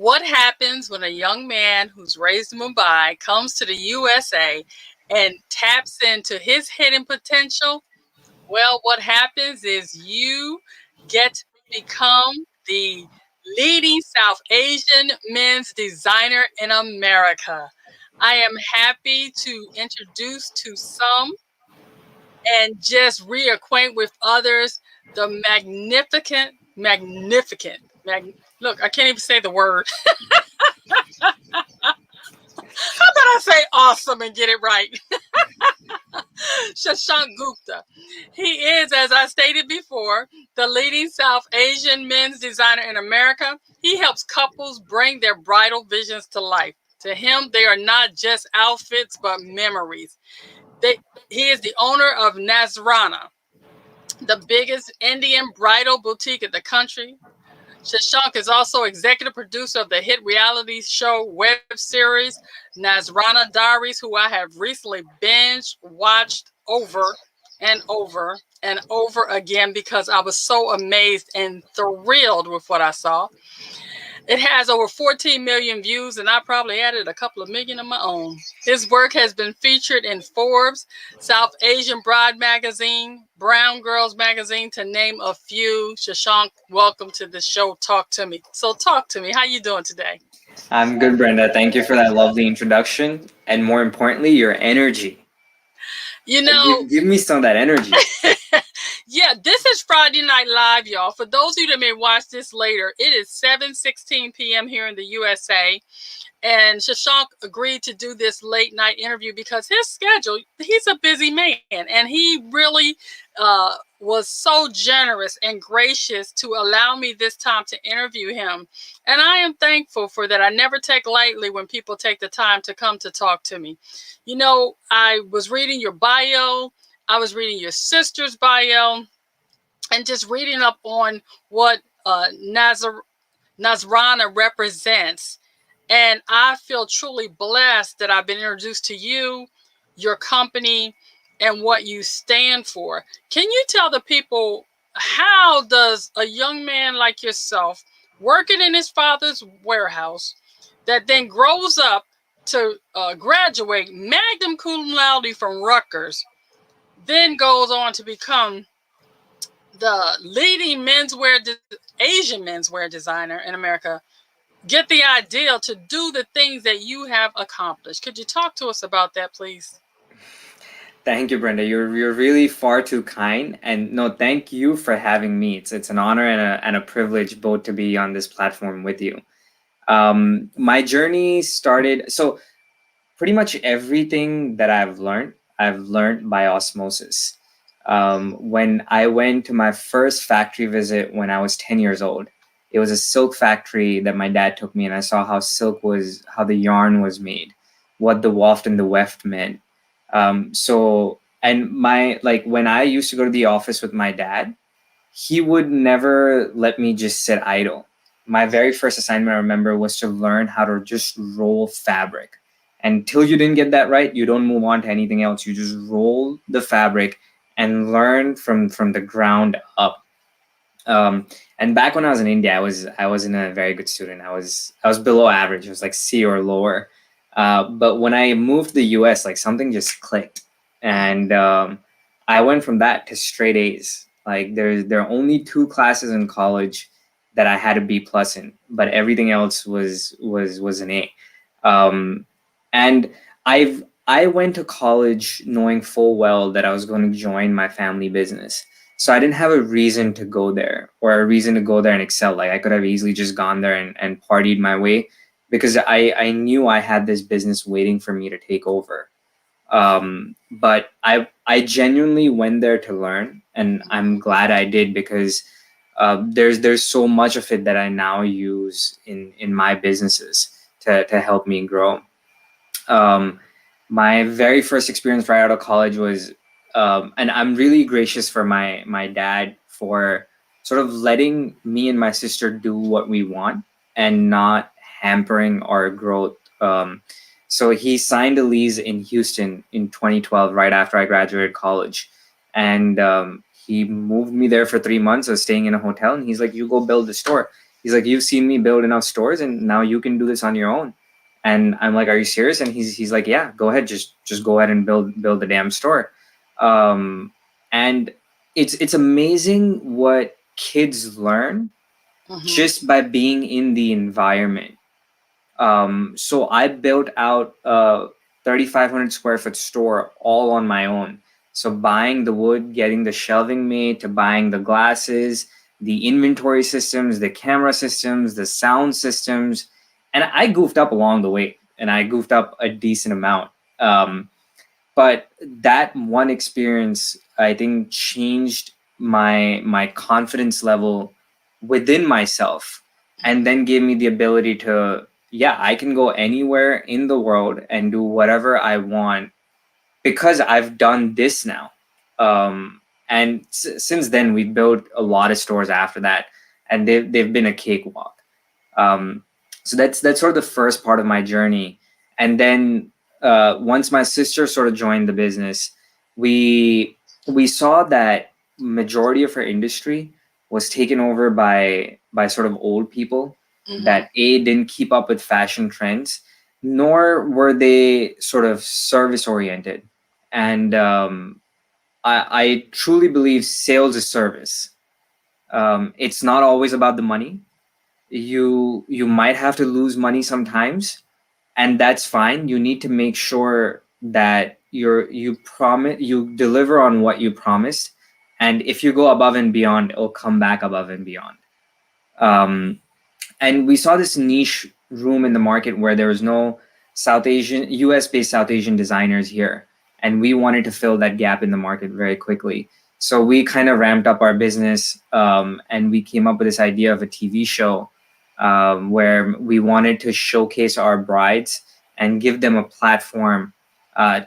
What happens when a young man who's raised in Mumbai comes to the USA and taps into his hidden potential? Well, what happens is you get to become the leading South Asian men's designer in America. I am happy to introduce to some and just reacquaint with others the look, I can't even say the word. How about I say awesome and get it right? Shashank Gupta. He is, as I stated before, the leading South Asian men's designer in America. He helps couples bring their bridal visions to life. To him, they are not just outfits, but memories. He is the owner of Nazranaa, the biggest Indian bridal boutique in the country. Shashank is also executive producer of the hit reality show web series Nazranaa Diaries, who I have recently binge watched over and over and over again because I was so amazed and thrilled with what I saw. It has over 14 million views, and I probably added a couple of million of my own. His work has been featured in Forbes, South Asian Bride magazine, Brown Girls magazine, to name a few. Shashank, welcome to the show. Talk to me. So talk to me. How you doing today? I'm good, Brenda. Thank you for that lovely introduction. And more importantly, your energy. You know, Give me some of that energy. yeah, this is Friday Night Live, y'all. For those of you that may watch this later, it is 7:16 p.m. here in the USA. And Shashank agreed to do this late night interview because his schedule, he's a busy man. And he really was so generous and gracious to allow me this time to interview him. And I am thankful for that. I never take lightly when people take the time to come to talk to me. You know, I was reading your bio, I was reading your sister's bio, and just reading up on what Nazranaa represents. And I feel truly blessed that I've been introduced to you, your company, and what you stand for. Can you tell the people, how does a young man like yourself, working in his father's warehouse, that then grows up to graduate magna cum laude from Rutgers, then goes on to become the leading Asian menswear designer in America, get the idea to do the things that you have accomplished? Could you talk to us about that, please? Thank you, Brenda. You're really far too kind. And no, thank you for having me. It's an honor and a privilege both to be on this platform with you. My journey started, so pretty much everything that I've learned by osmosis. When I went to my first factory visit when I was 10 years old, it was a silk factory that my dad took me, and I saw how the yarn was made, what the waft and the weft meant. And when I used to go to the office with my dad, he would never let me just sit idle. My very first assignment, I remember, was to learn how to just roll fabric. Until you didn't get that right, you don't move on to anything else. You just roll the fabric and learn from the ground up. And back when I was in India, I wasn't a very good student. I was below average. It was like C or lower. But when I moved to the US, like something just clicked, and I went from that to straight A's. Like there are only 2 classes in college that I had a B plus in, but everything else was an A. And I went to college knowing full well that I was going to join my family business. So I didn't have a reason to go there or a reason to go there and excel. Like I could have easily just gone there and partied my way, because I knew I had this business waiting for me to take over. But I genuinely went there to learn, and I'm glad I did, because there's so much of it that I now use in my businesses to help me grow. My very first experience right out of college was, and I'm really gracious for my dad for sort of letting me and my sister do what we want and not hampering our growth. So he signed a lease in Houston in 2012, right after I graduated college. And he moved me there for 3 months. I was staying in a hotel, and he's like, "You go build the store." He's like, you've seen me build enough stores, and now you can do this on your own. And I'm like, are you serious? And he's like, yeah, go ahead, just go ahead and build the damn store. And it's amazing what kids learn Mm-hmm. just by being in the environment. So I built out a 3,500 square foot store all on my own. So buying the wood, getting the shelving made, to buying the glasses, the inventory systems, the camera systems, the sound systems, and I goofed up along the way, and I goofed up a decent amount. Um, but that one experience, I think, changed my confidence level within myself, and then gave me the ability to, yeah, I can go anywhere in the world and do whatever I want because I've done this now. And since then, we built a lot of stores after that, and they've been a cakewalk. um, so that's sort of the first part of my journey. And then once my sister sort of joined the business, we we saw that majority of our industry was taken over by sort of old people Mm-hmm. that didn't keep up with fashion trends, nor were they sort of service oriented. And I truly believe sales is service. It's not always about the money. You might have to lose money sometimes, and that's fine. You need to make sure that you deliver on what you promised, and if you go above and beyond, it'll come back above and beyond. um, and we saw this niche room in the market where there was no US based South Asian designers here, and we wanted to fill that gap in the market very quickly. So we kind of ramped up our business, and we came up with this idea of a TV show, where we wanted to showcase our brides and give them a platform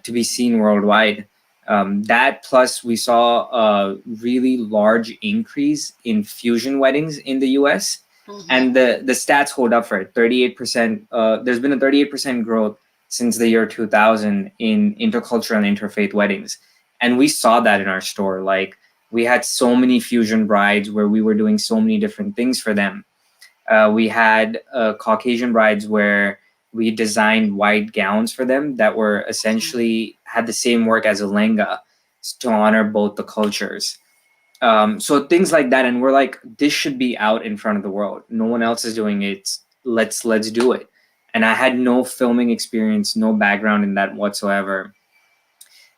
to be seen worldwide. That plus we saw a really large increase in fusion weddings in the US, Mm-hmm. and the stats hold up for it. 38%. There's been a 38% growth since the year 2000 in intercultural and interfaith weddings, and we saw that in our store. Like, we had so many fusion brides where we were doing so many different things for them. We had Caucasian brides where we designed white gowns for them that were essentially had the same work as a lenga to honor both the cultures. So things like that, and we're like, this should be out in front of the world. No one else is doing it. Let's do it. And I had no filming experience, no background in that whatsoever.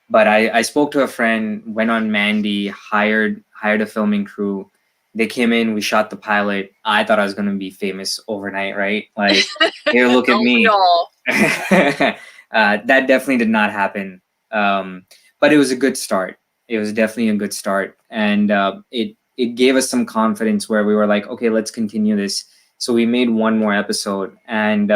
But I spoke to a friend, went on Mandy, hired a filming crew. They came in, we shot the pilot. I thought I was gonna be famous overnight, right? Like, here, look at Don't we me. all? That definitely did not happen. But it was a good start. It was definitely a good start, and it gave us some confidence where we were like, okay, let's continue this. So we made one more episode, and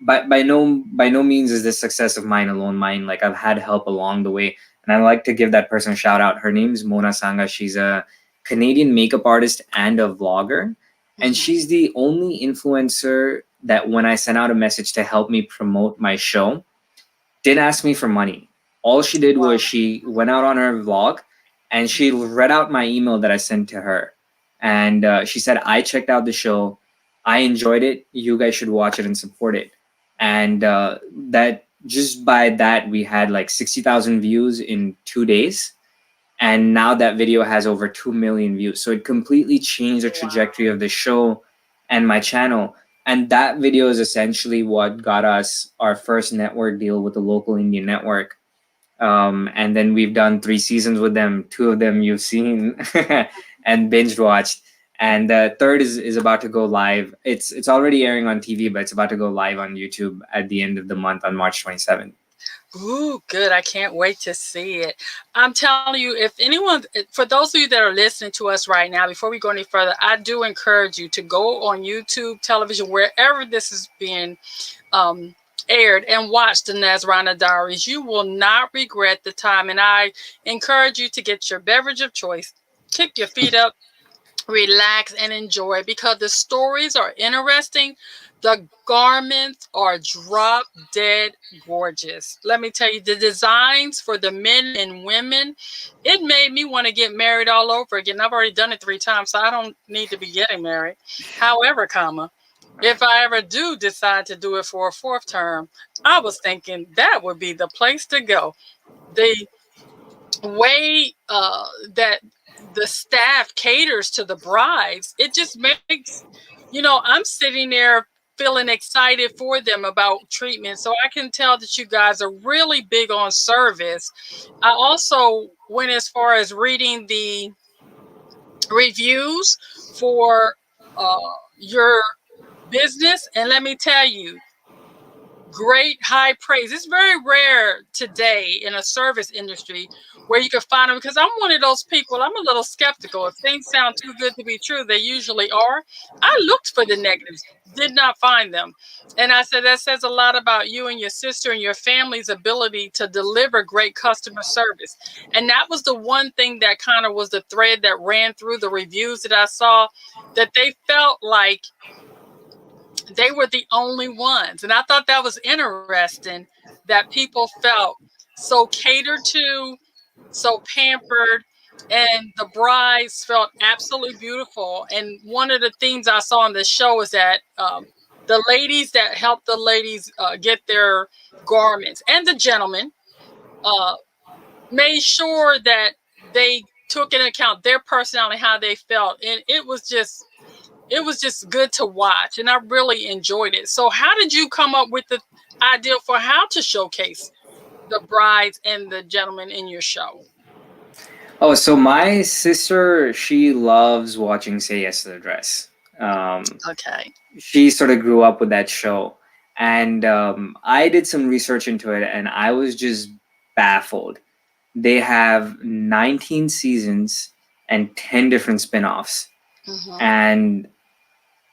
by no means is this success of mine alone. Mine, like, I've had help along the way, and I like to give that person a shout out. Her name's Mona Sanga. She's a Canadian makeup artist and a vlogger, and Mm-hmm. she's the only influencer that when I sent out a message to help me promote my show, didn't ask me for money. All she did was Wow. she went out on her vlog and she read out my email that I sent to her. And she said, I checked out the show. I enjoyed it. You guys should watch it and support it. And that just by that, we had like 60,000 views in 2 days. And now that video has over 2 million views. So it completely changed the Wow. trajectory of the show and my channel. And that video is essentially what got us our first network deal with a local Indian network. And then we've done 3 seasons with them. Two of them you've seen and binge watched. And the third is about to go live. It's already airing on TV, but it's about to go live on YouTube at the end of the month on March 27th. Ooh, good. I can't wait to see it. I'm telling you, if anyone, for those of you that are listening to us right now, before we go any further, I do encourage you to go on YouTube, television, wherever this is being um, aired, and watch the Nazranaa Diaries. You will not regret the time. And I encourage you to get your beverage of choice, kick your feet up, relax, and enjoy, because the stories are interesting. The garments are drop dead gorgeous. Let me tell you, the designs for the men and women, it made me want to get married all over again. I've already done it 3 times, so I don't need to be getting married. However, comma, if I ever do decide to do it for a fourth term, I was thinking that would be the place to go. The way that the staff caters to the brides, it just makes, I'm sitting there feeling excited for them about treatment. So I can tell that you guys are really big on service. I also went as far as reading the reviews for uh, your business. And let me tell you, great high praise. It's very rare today in a service industry where you can find them, because I'm one of those people. I'm a little skeptical. If things sound too good to be true, they usually are. I looked for the negatives, did not find them. And I said, that says a lot about you and your sister and your family's ability to deliver great customer service. And that was the one thing that kind of was the thread that ran through the reviews that I saw, that they felt like they were the only ones. And I thought that was interesting, that people felt so catered to, so pampered, and the brides felt absolutely beautiful. And one of the themes I saw on the show is that the ladies that helped the ladies get their garments, and the gentlemen, uh, made sure that they took into account their personality, how they felt. And it was just good to watch, and I really enjoyed it. So how did you come up with the idea for how to showcase the brides and the gentlemen in your show? Oh, so my sister, she loves watching Say Yes to the Dress. Um, Okay. she sort of grew up with that show, and I did some research into it, and I was just baffled. They have 19 seasons and 10 different spin-offs, Mm-hmm. and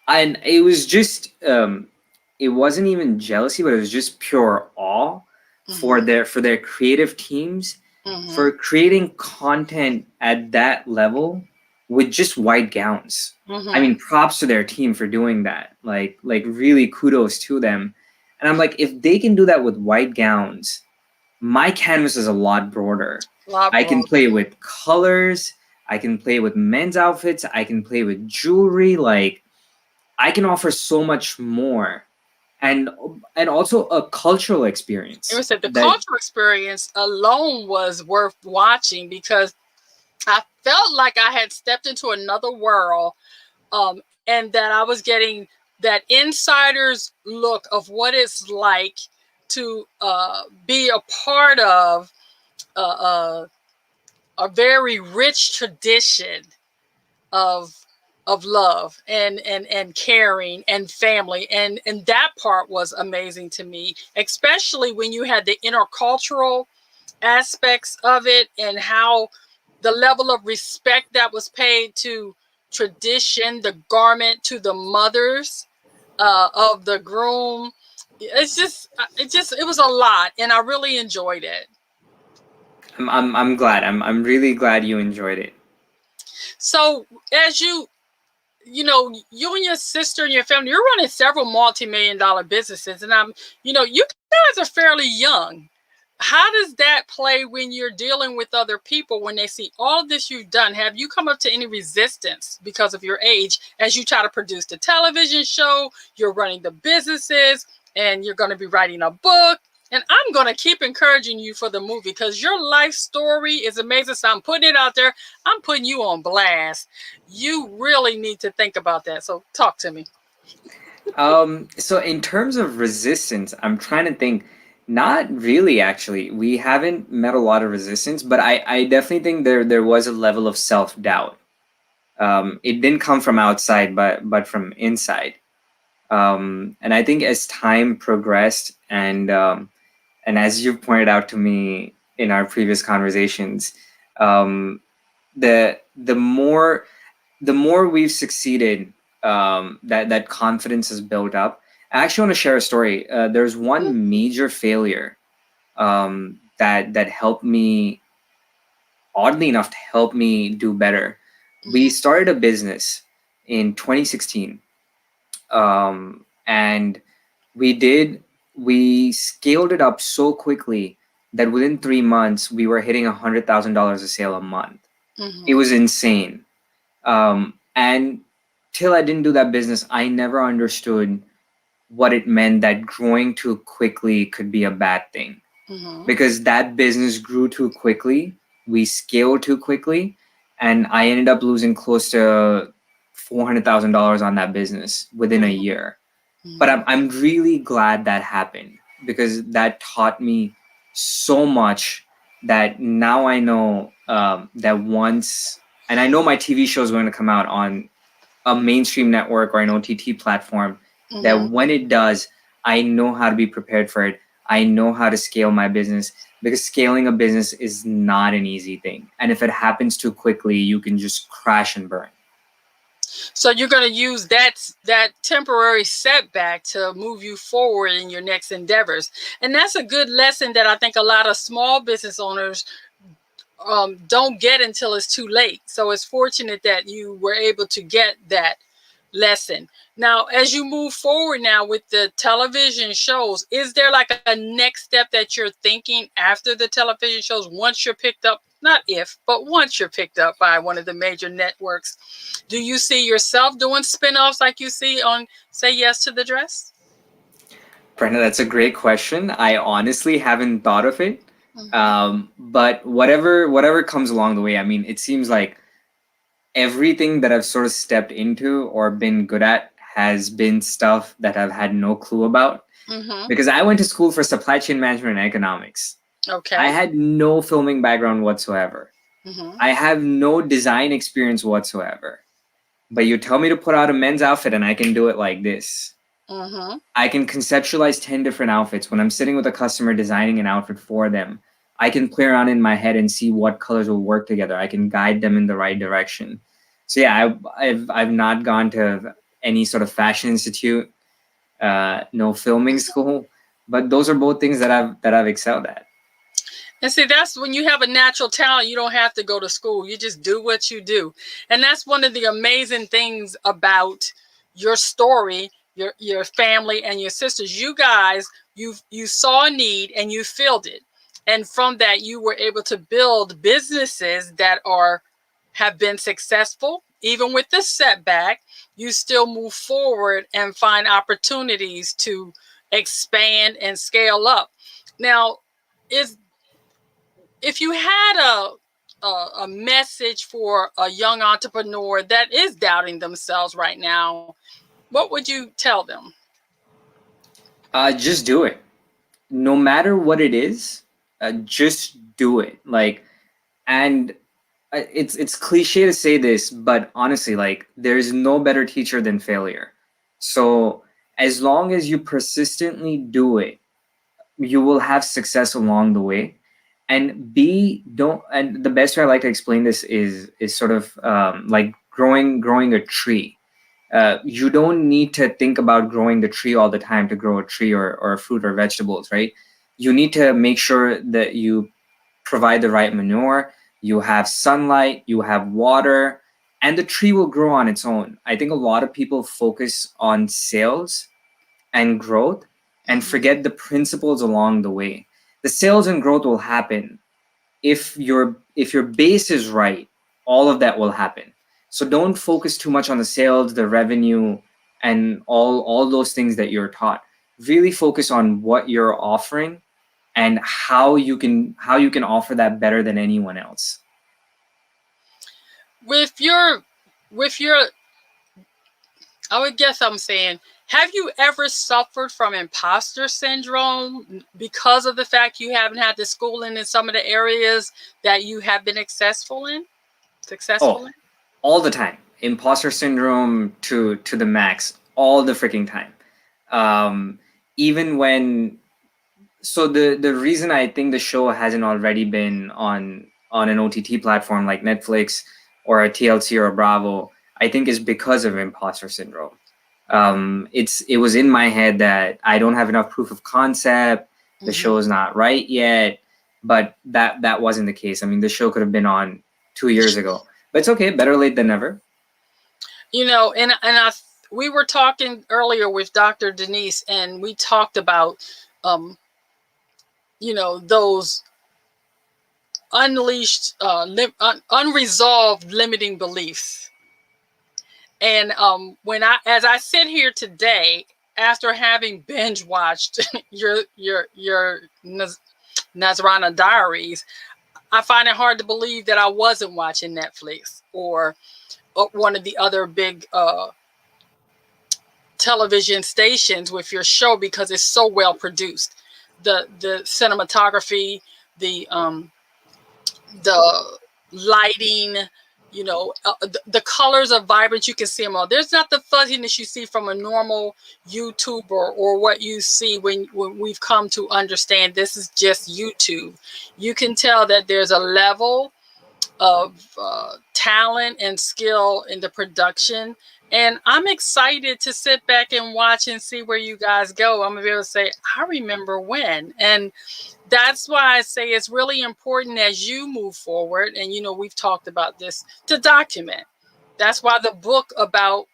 it was just it wasn't even jealousy, but it was just pure awe for Mm-hmm. their creative teams Mm-hmm. for creating content at that level with just white gowns. I Mm-hmm. mean, props to their team for doing that. Like really kudos to them. And I'm like, if they can do that with white gowns, my canvas is a lot broader. Lot I can broader. play with colors, I can play with men's outfits, I can play with jewelry, like I can offer so much more, and also a cultural It experience was that the that cultural experience alone was worth watching, because I felt like I had stepped into another world, and that I was getting that insider's look of what it's like to be a part of uh, uh, a very rich tradition of love and caring and family, and that part was amazing to me, especially when you had the intercultural aspects of it, and how the level of respect that was paid to tradition, the garment, to the mothers of the groom. It was a lot, and I really enjoyed it. I'm glad. I'm really glad you enjoyed it. So as you and your sister and your family, you're running several multi-million-dollar businesses, and you guys are fairly young. How does that play when you're dealing with other people, when they see all this you've done? Have you come up to any resistance because of your age as you try to produce the television show, you're running the businesses, and you're going to be writing a book? And I'm going to keep encouraging you for the movie, because your life story is amazing. So I'm putting it out there. I'm putting you on blast. You really need to think about that. So talk to me. So in terms of resistance, I'm trying to think. Not really, actually. We haven't met a lot of resistance, but I definitely think there was a level of self doubt. It didn't come from outside, but from inside. And I think as time progressed, and as you pointed out to me in our previous conversations, um, the more we've succeeded, that confidence is built up. I actually want to share a story. There's one major failure that helped me, oddly enough, to help me do better. We Mhm. started a business in 2016. And we scaled it up so quickly that within 3 months we were hitting $100,000 a sale a month. It was insane. And till I didn't do that business, I never understood what it meant that growing too quickly could be a bad thing. Because that business grew too quickly, we scaled too quickly, and I ended up losing close to $400,000 on that business within a year. But I'm really glad that happened, because that taught me so much that now I know that once, and I know my TV show is going to come out on a mainstream network or an OTT platform, that when it does, I know how to be prepared for it. I know how to scale my business, because scaling a business is not an easy thing. And if it happens too quickly, you can just crash and burn. So you're going to use that temporary setback to move you forward in your next endeavors. And that's a good lesson that I think a lot of small business owners don't get until it's too late. So it's fortunate that you were able to get that lesson. Now, as you move forward now with the television shows, is there like a next step that you're thinking after the television shows, once you're picked up, not if, but once you're picked up by one of the major networks? Do you see yourself doing spinoffs like you see on Say Yes to the Dress? Brenda, that's a great question. I honestly haven't thought of it. But whatever comes along the way, I mean, it seems like everything that I've sort of stepped into or been good at has been stuff that I've had no clue about. Because I went to school for supply chain management and economics. Okay. I had no filming background whatsoever. I have no design experience whatsoever. But you tell me to put out a men's outfit and I can do it like this. I can conceptualize 10 different outfits. When I'm sitting with a customer designing an outfit for them, I can play around in my head and see what colors will work together. I can guide them in the right direction. So yeah, I've not gone to any sort of fashion institute, no filming school, but those are both things that I've excelled at. And see, that's when you have a natural talent, you don't have to go to school. You just do what you do. And that's one of the amazing things about your story, your family and your sisters. You guys, you saw a need and you filled it. And from that, you were able to build businesses that have been successful. Even with this setback, you still move forward and find opportunities to expand and scale up. Now, if you had a message for a young entrepreneur that is doubting themselves right now, what would you tell them? Just do it. No matter what it is, just do it. And it's cliche to say this, but honestly, there's no better teacher than failure. So as long as you persistently do it, you will have success along the way. And the best way I like to explain this is sort of like growing a tree. You don't need to think about growing the tree all the time to grow a tree or fruit or vegetables, right? You need to make sure that you provide the right manure, you have sunlight, you have water, and the tree will grow on its own. I think a lot of people focus on sales and growth and forget the principles along the way. The sales and growth will happen if your base is right. All of that will happen. So don't focus too much on the sales, the revenue, and all those things that you're taught. Really focus on what you're offering and how you can offer that better than anyone else. With your, I would guess I'm saying, have you ever suffered from imposter syndrome because of the fact you haven't had the schooling in some of the areas that you have been successful in? All the time. Imposter syndrome to the max, all the freaking time. Even when, so the reason I think the show hasn't already been on an OTT platform like Netflix or a TLC or a Bravo, I think is because of imposter syndrome. It was in my head that I don't have enough proof of concept. The show is not right yet, but that wasn't the case. I mean, the show could have been on 2 years ago, but it's okay. Better late than never. You know, and we were talking earlier with Dr. Denise, and we talked about, those unleashed, unresolved limiting beliefs. And as I sit here today, after having binge watched your Nazranaa Diaries, I find it hard to believe that I wasn't watching Netflix or one of the other big television stations with your show, because it's so well produced. The cinematography, the lighting, the colors are vibrant. You can see them all. There's not the fuzziness you see from a normal YouTuber, or what you see when we've come to understand this is just YouTube. You can tell that there's a level of talent and skill in the production. And I'm excited to sit back and watch and see where you guys go. I'm going to be able to say, I remember when. And that's why I say it's really important as you move forward. And, we've talked about this, to document. That's why the book about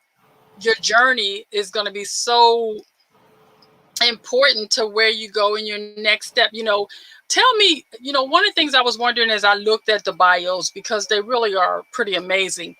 your journey is going to be so important to where you go in your next step. Tell me, one of the things I was wondering as I looked at the bios, because they really are pretty amazing.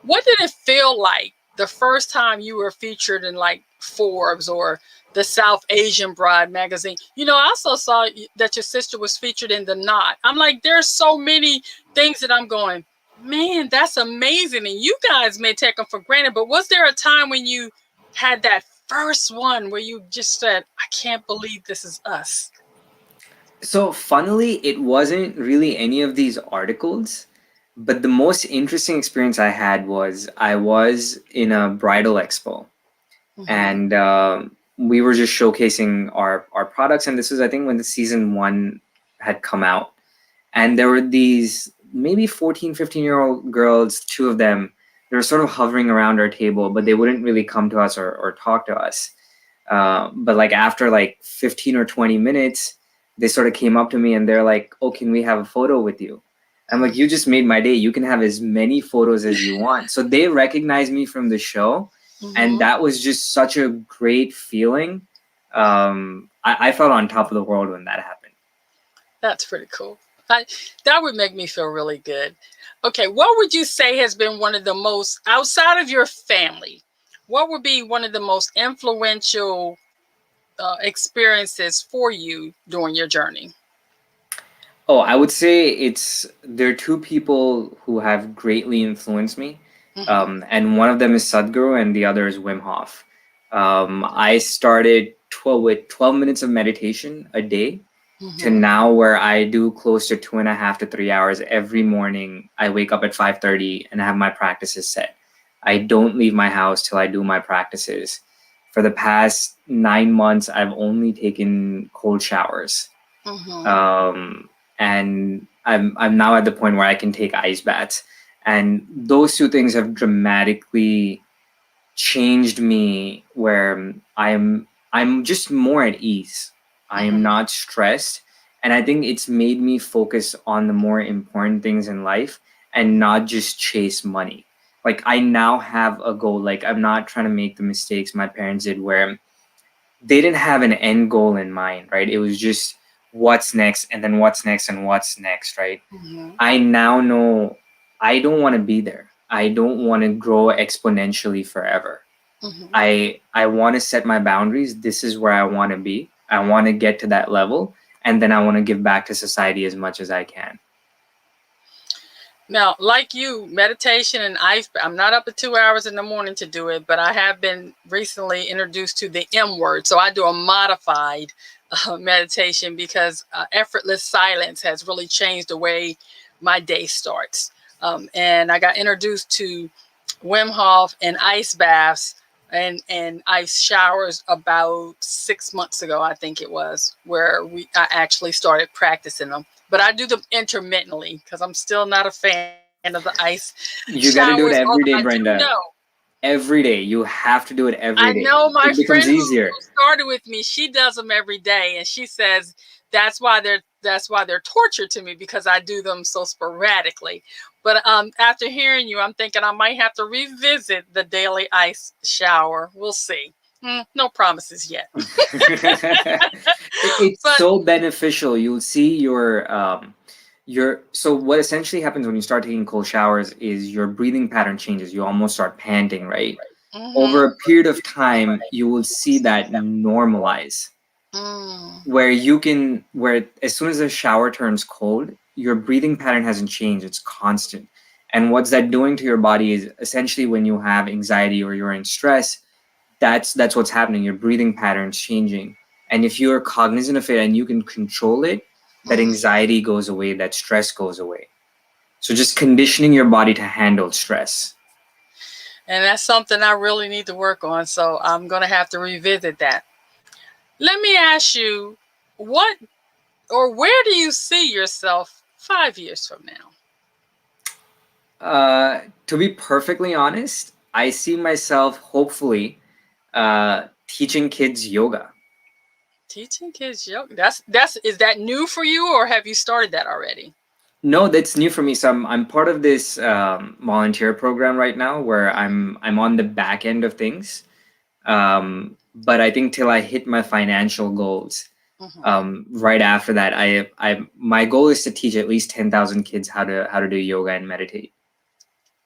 What did it feel like the first time you were featured in like Forbes or the South Asian Bride magazine? I also saw that your sister was featured in The Knot. I'm like, there's so many things that I'm going, man, that's amazing. And you guys may take them for granted, but was there a time when you had that first one where you just said, I can't believe this is us? So funnily, it wasn't really any of these articles, but the most interesting experience I had was I was in a bridal expo, and we were just showcasing our products. And this was, I think, when the season 1 had come out, and there were these maybe 14, 15-year-old girls, 2 of them. They were sort of hovering around our table, but they wouldn't really come to us or talk to us. But like after like 15 or 20 minutes, they sort of came up to me and they're like, oh, can we have a photo with you? I'm like, you just made my day. You can have as many photos as you want. So they recognized me from the show. And that was just such a great feeling. I felt on top of the world when that happened. That's pretty cool. That would make me feel really good. Okay, what would you say has been one of the most, outside of your family, what would be one of the most influential experiences for you during your journey? Oh, I would say there are 2 people who have greatly influenced me. And one of them is Sadhguru and the other is Wim Hof. I started with 12 minutes of meditation a day to now where I do close to 2.5 to 3 hours every morning. I wake up at 5:30 and have my practices set. I don't leave my house till I do my practices. For the past 9 months, I've only taken cold showers. And I'm now at the point where I can take ice baths. And those 2 things have dramatically changed me, where I'm just more at ease. I am not stressed. And I think it's made me focus on the more important things in life and not just chase money. Like I now have a goal. Like I'm not trying to make the mistakes my parents did, where they didn't have an end goal in mind, right? It was just what's next and then what's next and what's next, right? I now know I don't want to be there. I don't want to grow exponentially forever. I want to set my boundaries. This is where I want to be. I want to get to that level, and then I want to give back to society as much as I can. Now, like you, meditation and ice, I'm not up at 2 hours in the morning to do it, but I have been recently introduced to the M word. So I do a modified meditation, because effortless silence has really changed the way my day starts. And I got introduced to Wim Hof and ice baths and ice showers about 6 months ago, I think it was, where I actually started practicing them. But I do them intermittently because I'm still not a fan of the ice. You got to do it every day, Brenda. Every day. You have to do it every day. I know my friend easier. who started with me, she does them every day, and she says that's why they're torture to me, because I do them so sporadically. But after hearing you, I'm thinking I might have to revisit the daily ice shower. We'll see. No promises yet. It's But so beneficial. You'll see your so what essentially happens when you start taking cold showers is your breathing pattern changes. You almost start panting, right? mm-hmm. Over a period of time, you will see that normalize. Mm. Where as soon as the shower turns cold, your breathing pattern hasn't changed, it's constant. And what's that doing to your body is essentially when you have anxiety or you're in stress, that's what's happening. Your breathing pattern's changing, and if you're cognizant of it and you can control it, that Mm. anxiety goes away, that stress goes away. So just conditioning your body to handle stress. And that's something I really need to work on. So I'm going to have to revisit that. Let me ask you, what or where do you see yourself 5 years from now? To be perfectly honest, I see myself hopefully teaching kids yoga. Teaching kids yoga. That's is that new for you, or have you started that already? No, that's new for me. So I'm part of this volunteer program right now where I'm on the back end of things. But I think till I hit my financial goals, right after that, I my goal is to teach at least 10,000 kids how to do yoga and meditate.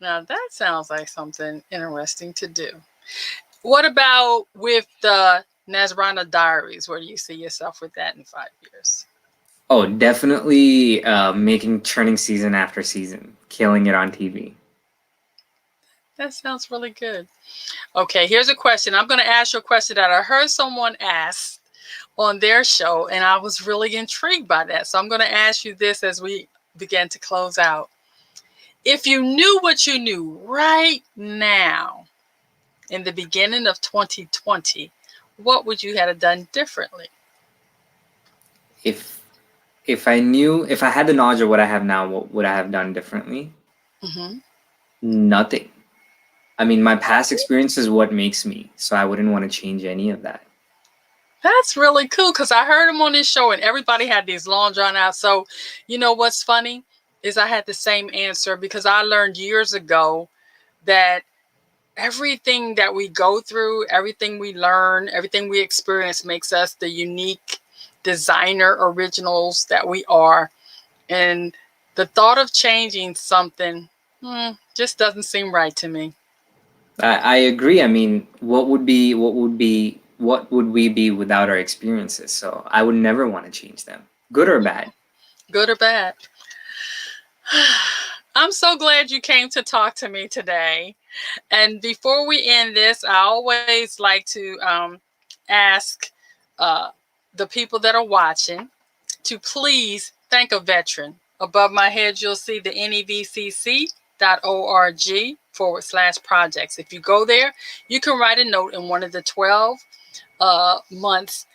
Now that sounds like something interesting to do. What about with the Nazranaa Diaries? Where do you see yourself with that in 5 years? Oh, definitely making churning season after season, killing it on TV. That sounds really good. Okay, here's a question. I'm going to ask you a question that I heard someone ask on their show, and I was really intrigued by that. So I'm going to ask you this as we begin to close out. If you knew what you knew right now in the beginning of 2020, what would you have done differently? If if I had the knowledge of what I have now, what would I have done differently? Mm-hmm. Nothing. I mean, my past experience is what makes me, so I wouldn't want to change any of that. That's really cool because I heard him on this show and everybody had these long drawn out. So, you know what's funny is I had the same answer because I learned years ago that everything that we go through, everything we learn, everything we experience makes us the unique designer originals that we are. And the thought of changing something just doesn't seem right to me. I agree. I mean, what would we be without our experiences? So I would never want to change them, good or bad. Good or bad. I'm so glad you came to talk to me today. And before we end this, I always like to ask uh, the people that are watching to please thank a veteran. Above my head, you'll see the nevcc.org/projects. If you go there, you can write a note in one of the 12 months.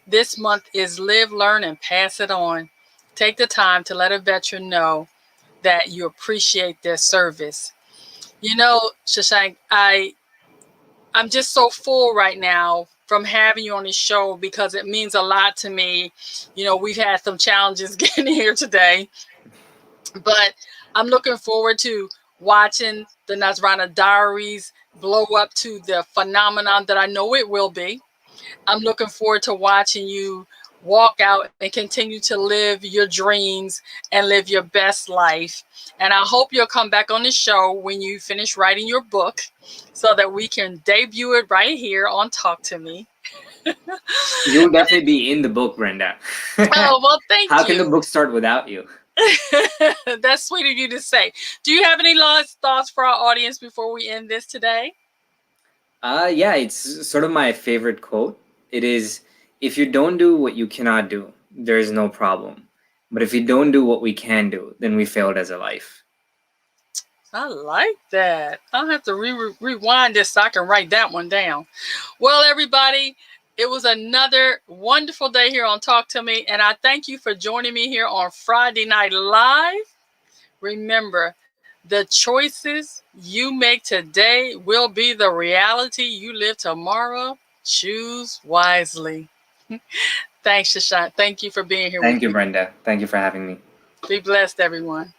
This month is Live, Learn, and Pass It On. Take the time to let a veteran know that you appreciate their service. You know, Shashank, I'm just so full right now from having you on the show because it means a lot to me. You know, we've had some challenges getting here today, but I'm looking forward to watching the Nazranaa Diaries blow up to the phenomenon that I know it will be. I'm looking forward to watching you walk out and continue to live your dreams and live your best life. And I hope you'll come back on the show when you finish writing your book so that we can debut it right here on Talk to Me. You'll definitely be in the book, Brenda. Oh, well, thank How can the you. book start without you? That's sweet of you to say. Do you have any last thoughts for our audience before we end this today? Yeah, it's sort of my favorite quote. It is, if you don't do what you cannot do, there is no problem. But if you don't do what we can do, then we failed as a life. I like that. I'll have to rewind this so I can write that one down. Well, everybody, it was another wonderful day here on Talk to Me, and I thank you for joining me here on Friday Night Live. Remember, the choices you make today will be the reality you live tomorrow. Choose wisely. Thanks, Shashank. Thank you for being here Thank with you, me. Brenda. Thank you for having me. Be blessed, everyone.